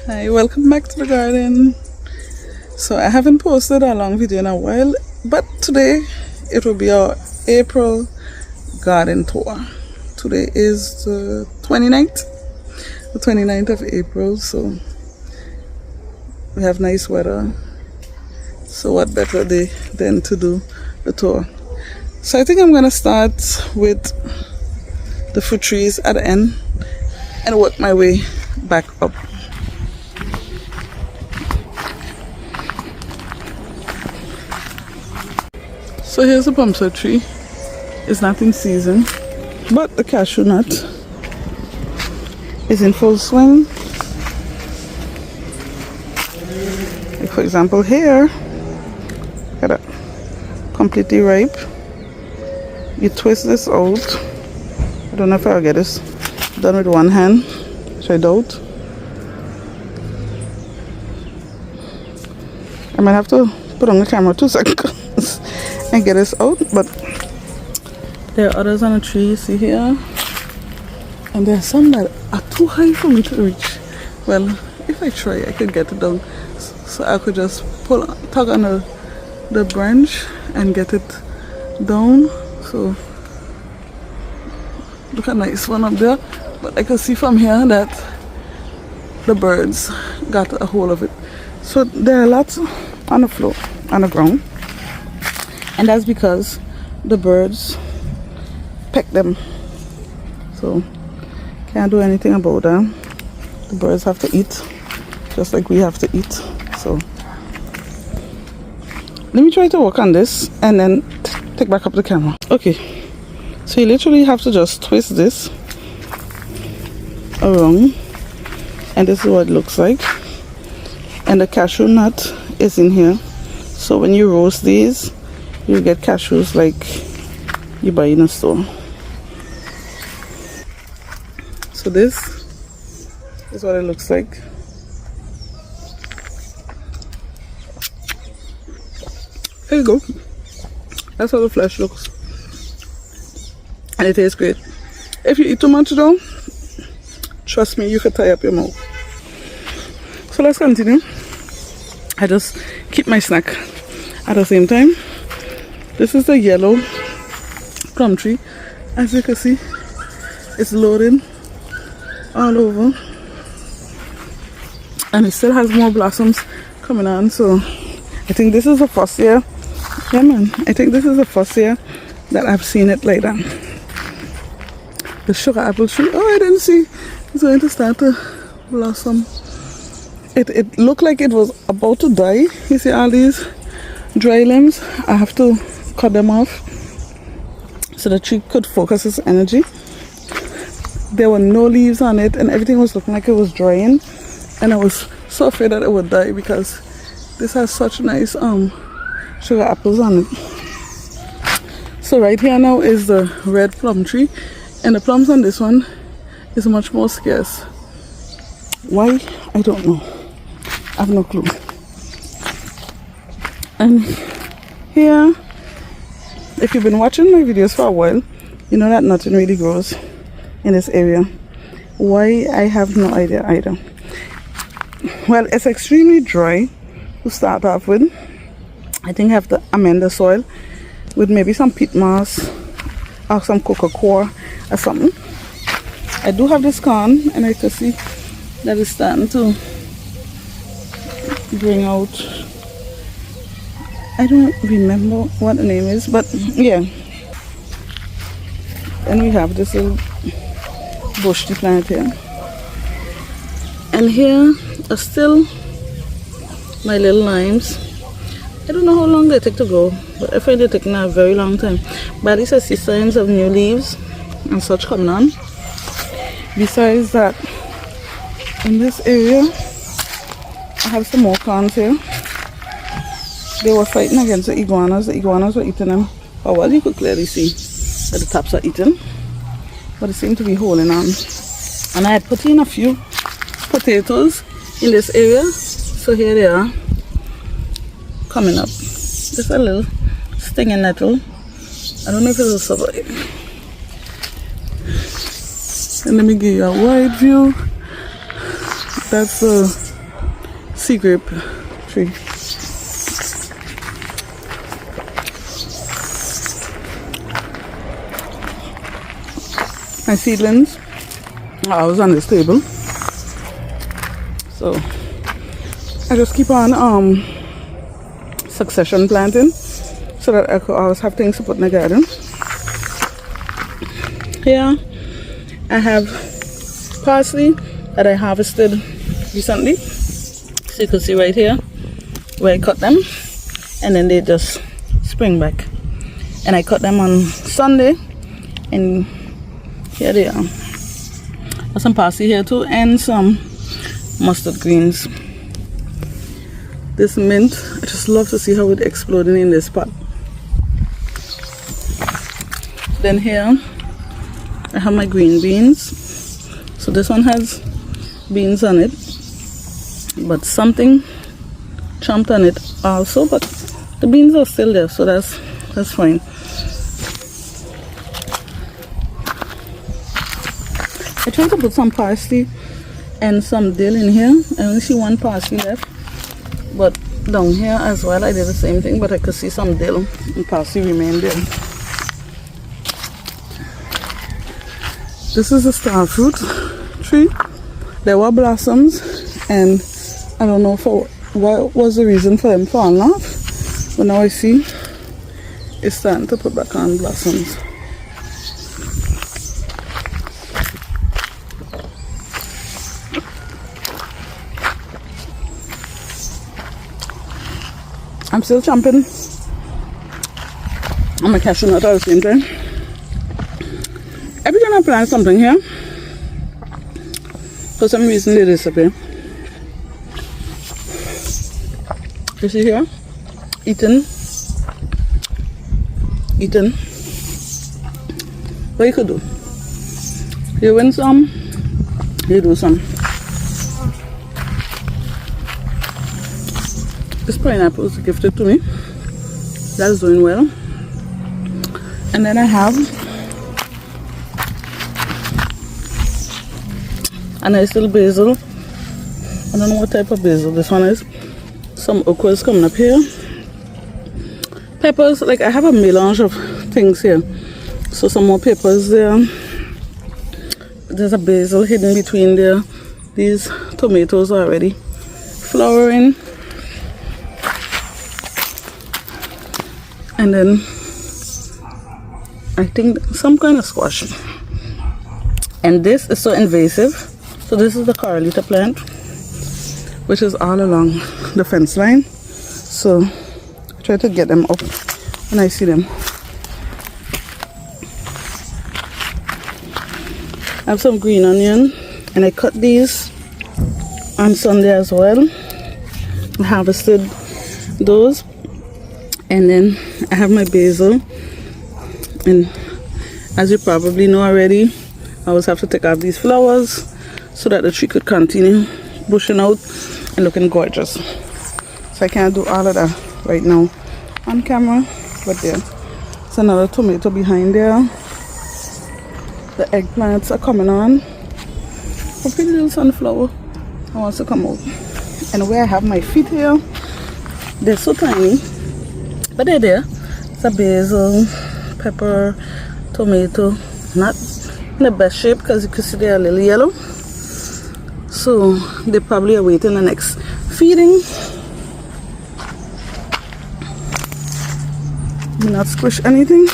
Hi, welcome back to the garden. So I haven't posted a long video in a while, but today it will be our April garden tour. Today is the 29th of April, so we have nice weather. So what better day than to do the tour? So I think I'm gonna start with the fruit trees at the end and work my way back up. So here's the pumpkin tree. It's not in season, but the cashew nut is in full swing. Like for example here, got it completely ripe. You twist this out. I don't know if I'll get this done with one hand, which I doubt. I might have to put on the camera 2 seconds and get this out, but there are others on the tree, you see here, and there are some that are too high for me to reach. Well, if I try, I could get it down, so I could just tug on the branch and get it down. So look at nice one up there, but I can see from here that the birds got a hold of it. So there are lots on the floor, on the ground, and that's because the birds peck them. So can't do anything about that. The birds have to eat just like we have to eat. So let me try to work on this and then take back up the camera. Okay, so you literally have to just twist this around, and this is what it looks like. And the cashew nut is in here, so when you roast these you get cashews like you buy in a store. So this is what it looks like. There you go. That's how the flesh looks, and it tastes great. If you eat too much though, trust me, you could tie up your mouth. So let's continue. I just keep my snack at the same time. This is the yellow plum tree. As you can see, it's loaded all over, and it still has more blossoms coming on. So I think this is the first year. Yeah man, I think this is the first year that I've seen it like that. The sugar apple tree, oh, I didn't see it's going to start to blossom. It looked like it was about to die. You see all these dry limbs? I have to cut them off so the tree could focus its energy. There were no leaves on it, and everything was looking like it was drying, and I was so afraid that it would die because this has such nice sugar apples on it. So right here now is the red plum tree, and the plums on this one is much more scarce. Why? I don't know. I have no clue. And here, if you've been watching my videos for a while, you know that nothing really grows in this area. Why? I have no idea either. Well, it's extremely dry to start off with. I think I have to amend the soil with maybe some peat moss or some cocoa coir or something. I do have this corn, and I can see that it's starting to bring out, I don't remember what the name is, but yeah. Then we have this little bush plant here, and here are still my little limes. I don't know how long they take to grow, but I find it taking a very long time. But at least I see signs of new leaves and such coming on. Besides that, in this area I have some more corns here. They were fighting against the iguanas. The iguanas were eating them. Oh well, you could clearly see that the tops are eaten, but it seemed to be holding on. And I had put in a few potatoes in this area, so here they are coming up. Just a little stinging nettle. I don't know if it will survive. And let me give you a wide view. That's the sea grape tree. My seedlings are always on this table, so I just keep on succession planting so that I could always have things to put in the garden. Here I have parsley that I harvested recently, so you can see right here where I cut them, and then they just spring back, and I cut them on Sunday, and here they are. There's some parsley here too, and some mustard greens. This mint, I just love to see how it's exploding in this pot. Then here I have my green beans. So this one has beans on it, but something chomped on it also, but the beans are still there, so that's fine. I tried to put some parsley and some dill in here. I only see one parsley left, but down here as well I did the same thing, but I could see some dill and parsley remained there. This is a star fruit tree. There were blossoms, and I don't know for what was the reason for them falling off, but now I see it's starting to put back on blossoms. I'm still chomping on my cashew nut at the same time. Every time I plant something here, for some reason they disappear. You see here? Eaten. What you could do? You win some, you do some. This pineapple is gifted to me. That's doing well. And then I have a nice little basil. I don't know what type of basil this one is. Some okras coming up here. Peppers, like I have a melange of things here. So some more peppers there. There's a basil hidden between there. These tomatoes are already flowering. And then I think some kind of squash. And this is so invasive. So this is the coralita plant, which is all along the fence line. So I try to get them up when I see them. I have some green onion, and I cut these on Sunday as well. I harvested those. And then I have my basil, and as you probably know already, I always have to take off these flowers so that the tree could continue bushing out and looking gorgeous. So I can't do all of that right now on camera, but there's another tomato behind there. The eggplants are coming on. A pretty little sunflower wants to come out. And where I have my feet here, they're so tiny, but they're there. It's a basil, pepper, tomato. Not in the best shape because you can see they're a little yellow. So they probably are waiting the next feeding. Do not squish anything.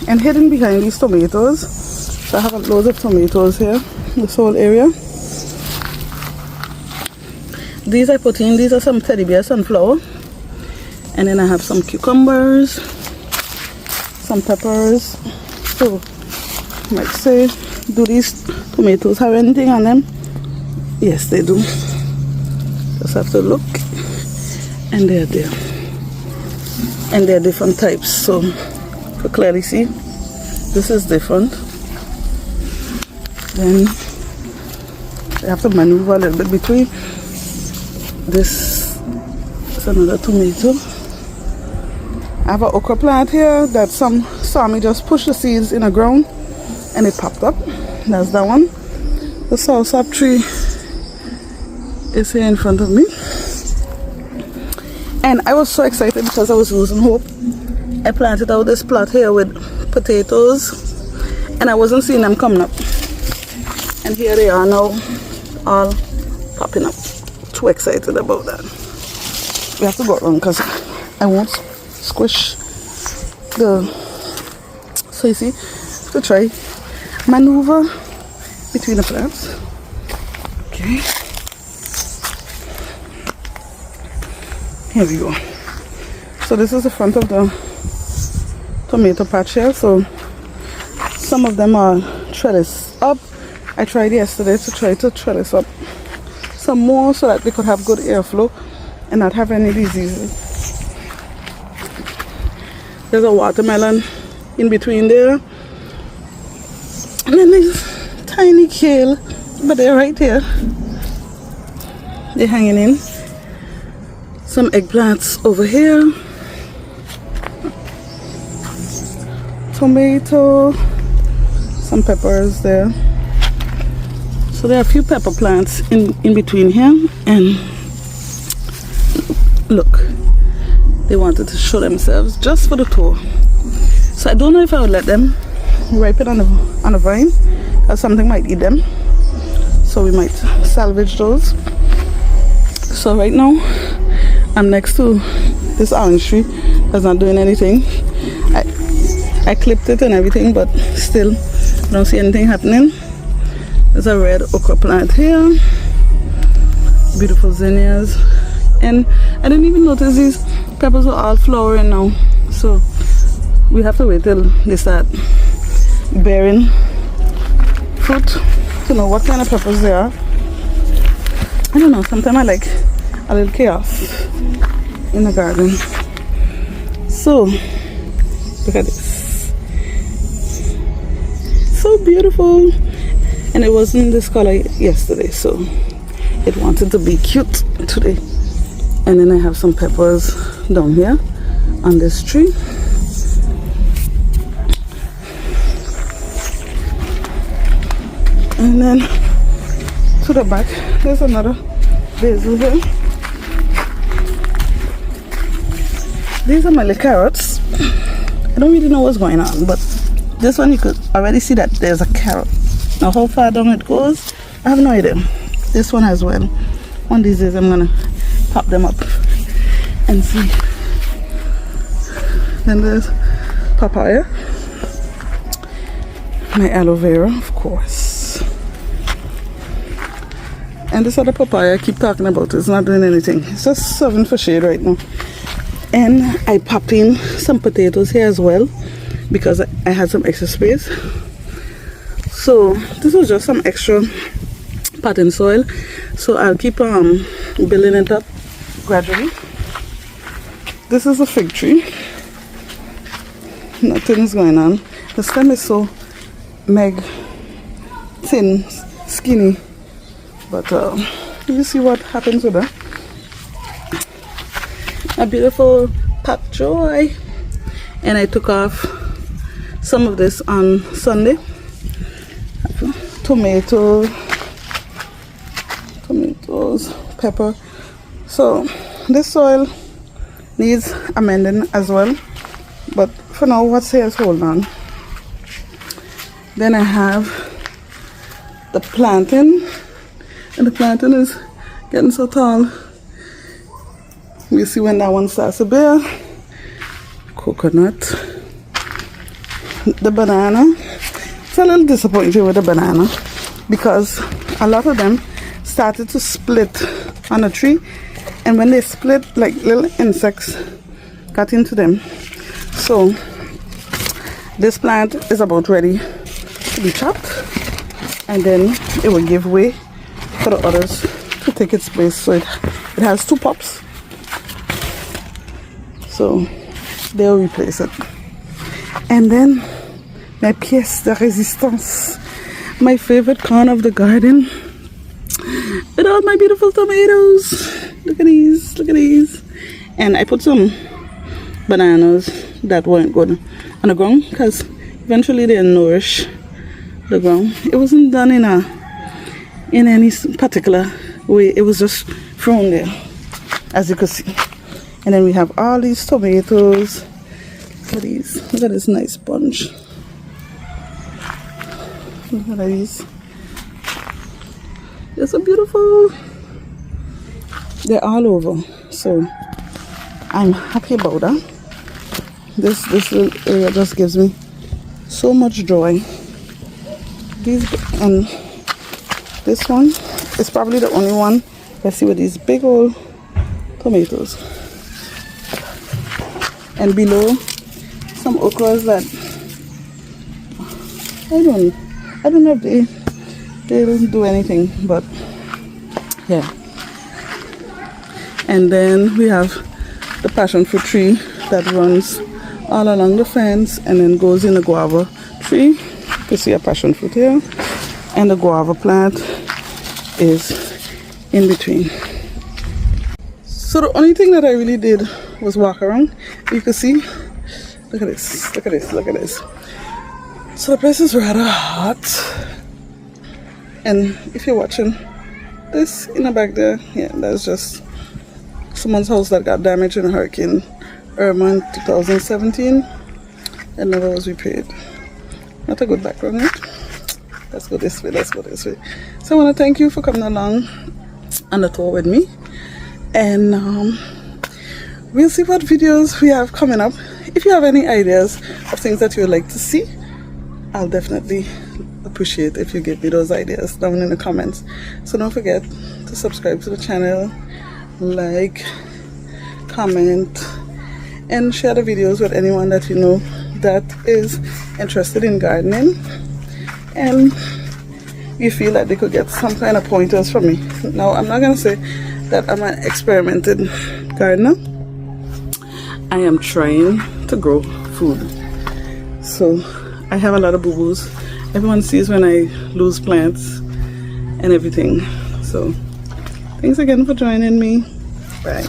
And hidden behind these tomatoes, so I have loads of tomatoes here, this whole area. These I put in, these are some teddy bear sunflower. And then I have some cucumbers, some peppers. So you might say, do these tomatoes have anything on them? Yes, they do. Just have to look, and they're there. And they're different types, so you can clearly see this is different. Then I have to maneuver a little bit between. This is another tomato. I have an okra plant here that some saw me just push the seeds in the ground and it popped up. That's that one. The soursop tree is here in front of me. And I was so excited because I was losing hope. I planted out this plot here with potatoes and I wasn't seeing them coming up. And here they are now, all popping up. Too excited about that. We have to go around because I won't squish the... So you see, to try maneuver between the plants. Okay. Here we go. So this is the front of the tomato patch here. So some of them are trellis up. I tried yesterday to try to trellis up some more so that they could have good airflow and not have any diseases. There's a watermelon in between there. And then there's tiny kale, but they're right here. They're hanging in. Some eggplants over here. Tomato. Some peppers there. So there are a few pepper plants in between here. And look, they wanted to show themselves just for the tour. So I don't know if I would let them ripen on the vine, because something might eat them. So we might salvage those. So right now I'm next to this orange tree that's not doing anything. I clipped it and everything, but still I don't see anything happening. There's a red okra plant here, beautiful zinnias, and I didn't even notice these peppers were all flowering now. So we have to wait till they start bearing fruit to know what kind of peppers they are. I don't know, sometimes I like a little chaos in the garden. So look at this, so beautiful. And it wasn't this color yesterday, so it wanted to be cute today. And then I have some peppers down here on this tree. And then to the back, there's another basil here. These are my little carrots. I don't really know what's going on, but this one you could already see that there's a carrot. Now how far down it goes, I have no idea. This one as well. One of these days I'm gonna pop them up and see. Then there's papaya. My aloe vera, of course. And this other papaya I keep talking about, it's not doing anything. It's just serving for shade right now. And I popped in some potatoes here as well because I had some extra space. So this was just some extra potting soil. So I'll keep building it up gradually. This is a fig tree. Nothing's going on. The stem is so thin, skinny. But you see what happens with that. A beautiful pak choy. And I took off some of this on Sunday. Tomatoes, pepper. So this soil needs amending as well, but for now what's here is holding on. Then I have the plantain, and the plantain is getting so tall. You see when that one starts to bear. Coconut, the banana. It's a little disappointing with the banana because a lot of them started to split on a tree, and when they split, like little insects got into them. So this plant is about ready to be chopped, and then it will give way for the others to take its place. So it has two pops, so they'll replace it. And then my pièce de résistance, my favorite corner of the garden, with all my beautiful tomatoes. Look at these, look at these. And I put some bananas that weren't good on the ground because eventually they nourish the ground. It wasn't done in in any particular way. It was just thrown there, as you can see. And then we have all these tomatoes. Look at these. Look at this nice bunch. Look at these. They're so beautiful. They're all over. So I'm happy about that. This little area just gives me so much joy. And this one is probably the only one I see with these big old tomatoes. And below, some okras that I don't know if they'll do anything, but yeah. And then we have the passion fruit tree that runs all along the fence and then goes in the guava tree. You can see a passion fruit here, and the guava plant is in between. So the only thing that I really did was walk around. You can see, look at this, look at this, look at this. So the place is rather hot. And if you're watching this in the back there, yeah, that's just someone's house that got damaged in Hurricane Irma in 2017 and never was repaired. Not a good background, right? Let's go this way, let's go this way. So I want to thank you for coming along on the tour with me. And we'll see what videos we have coming up. If you have any ideas of things that you would like to see, I'll definitely appreciate if you give me those ideas down in the comments. So don't forget to subscribe to the channel, like, comment, and share the videos with anyone that you know that is interested in gardening and you feel that they could get some kind of pointers from me. Now, I'm not going to say that I'm an experimented gardener. I am trying to grow food. So I have a lot of boo-boos. Everyone sees when I lose plants and everything. So thanks again for joining me. Bye.